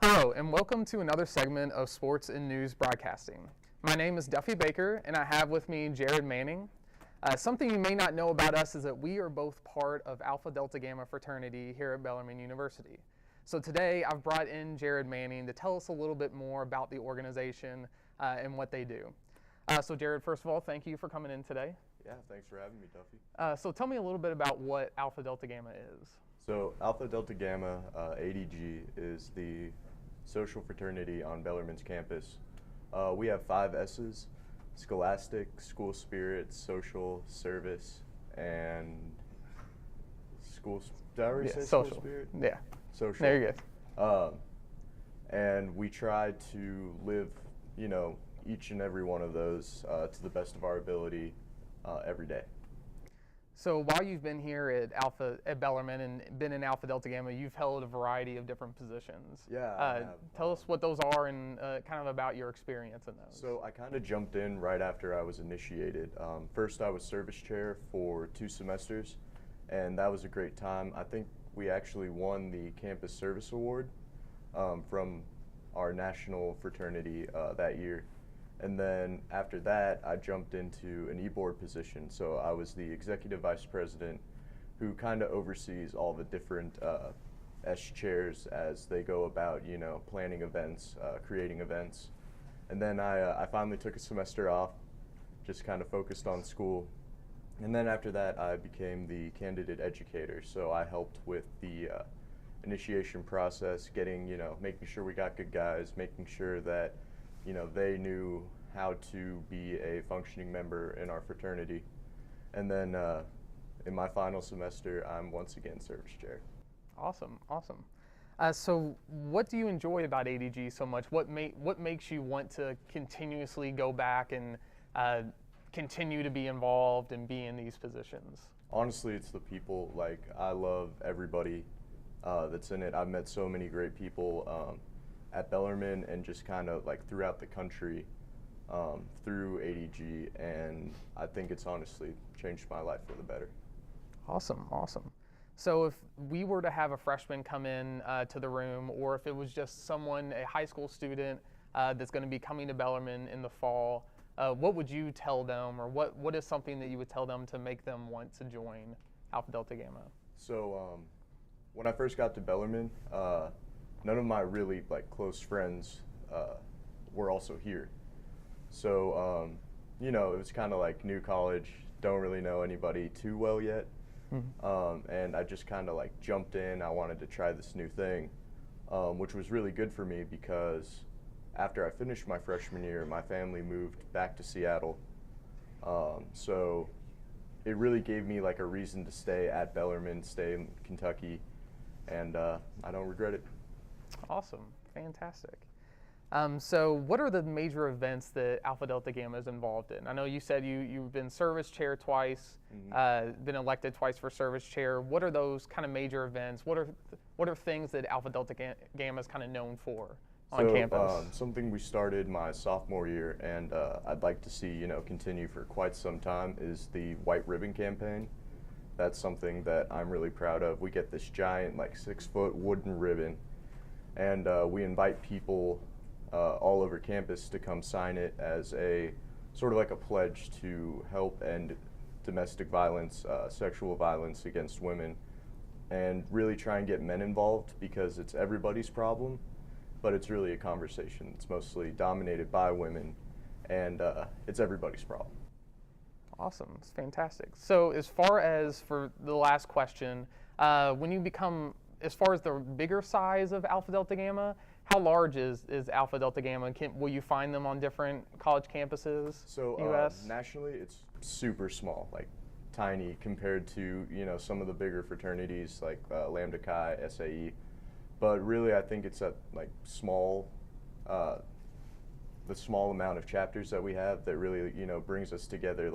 Hello, and welcome to another segment of Sports and News Broadcasting. My name is Duffy Baker, and I have with me Jared Manning. Something you may not know about us is that we are both part of Alpha Delta Gamma fraternity here at Bellarmine University. So today I've brought in Jared Manning to tell us a little bit more about the organization and what they do. So Jared, first of all, thank you for coming in today. Yeah, thanks for having me, Duffy. So tell me a little bit about what Alpha Delta Gamma is. So Alpha Delta Gamma, ADG, is the social fraternity on Bellarmine's campus. We have 5 S's: scholastic, school spirit, social, service, and did I already say social. School spirit? Yeah. Social. There you go. And we try to live, each and every one of those to the best of our ability every day. So while you've been here at Bellarmine and been in Alpha Delta Gamma, you've held a variety of different positions. Yeah. I have. Tell us what those are and kind of about your experience in those. So I kind of jumped in right after I was initiated. First, I was service chair for 2 semesters, and that was a great time. I think we actually won the Campus Service Award from our national fraternity that year. And then after that, I jumped into an e-board position. So I was the executive vice president who kind of oversees all the different S chairs as they go about, planning events, creating events. And then I finally took a semester off, just kind of focused on school. And then after that, I became the candidate educator. So I helped with the initiation process, making sure we got good guys, making sure that they knew how to be a functioning member in our fraternity. And then in my final semester, I'm once again service chair. Awesome. So what do you enjoy about ADG so much? What makes you want to continuously go back and continue to be involved and be in these positions? Honestly, it's the people. I love everybody that's in it. I've met so many great people at Bellarmine and just kind of throughout the country through ADG, and I think it's honestly changed my life for the better. Awesome. So if we were to have a freshman come in to the room, or if it was just a high school student that's going to be coming to Bellarmine in the fall, what would you tell them, or what is something that you would tell them to make them want to join Alpha Delta Gamma? So when I first got to Bellarmine, none of my really close friends were also here. So, it was kind of like new college, don't really know anybody too well yet. Mm-hmm. And I just kind of jumped in. I wanted to try this new thing, which was really good for me because after I finished my freshman year, my family moved back to Seattle. So it really gave me a reason to stay at Bellarmine, stay in Kentucky, and I don't regret it. Awesome, fantastic. So what are the major events that Alpha Delta Gamma is involved in? I know you said you've been service chair twice, mm-hmm. Been elected twice for service chair. What are those kind of major events? What are things that Alpha Delta Gamma is kind of known for on campus? Something we started my sophomore year, and I'd like to see continue for quite some time, is the White Ribbon Campaign. That's something that I'm really proud of. We get this giant 6-foot wooden ribbon, and we invite people all over campus to come sign it as a sort of a pledge to help end domestic violence, sexual violence against women, and really try and get men involved because it's everybody's problem, but it's really a conversation. It's mostly dominated by women, and it's everybody's problem. Awesome, it's fantastic. So as far as for the last question, when you become, as far as the bigger size of Alpha Delta Gamma, how large is Alpha Delta Gamma? Will you find them on different college campuses? So US? Nationally, it's super small, tiny compared to some of the bigger fraternities like Lambda Chi, SAE. But really, I think it's at small, the small amount of chapters that we have that really brings us together.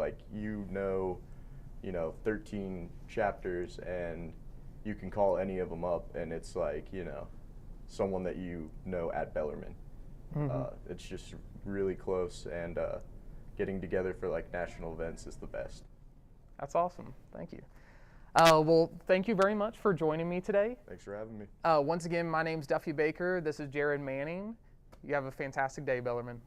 13 chapters, and you can call any of them up, and it's someone that at Bellarmine. Mm-hmm. It's just really close, and getting together for national events is the best. That's awesome. Thank you. Well, thank you very much for joining me today. Thanks for having me. Once again, my name's Duffy Baker. This is Jared Manning. You have a fantastic day, Bellarmine.